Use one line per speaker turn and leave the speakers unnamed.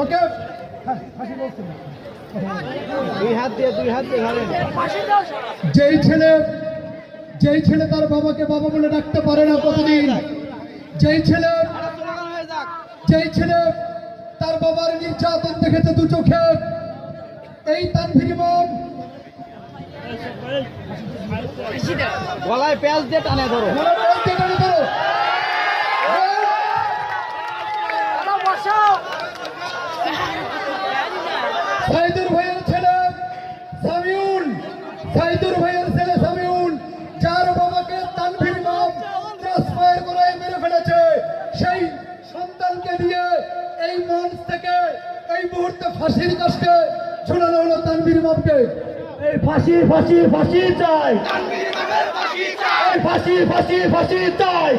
ওকে যেই ছেলে তার বাবাকে বাবা বলে ডাকতে পারে না প্রতিদিন, যেই ছেলে তার বাবার নির্যাতন দেখেছে দু চোখে, এই তানভীর ইমাম
গলায় পেঁয়াজ দিয়ে টানে ধরো।
সাইদুর ভাইয়ের ছেলে সামিউল, যার বাবাকে তানভীর ইমাম ক্রসফায়ার করে মেরে ফেলেছে, সেই সন্তানকে দিয়ে এই মঞ্চ থেকে এই মুহূর্তে ফাঁসির কাস্টে ঝুলানো হলো তানভীর ইমামকে।
এই ফাঁসি চাই, ফাঁসি চাই।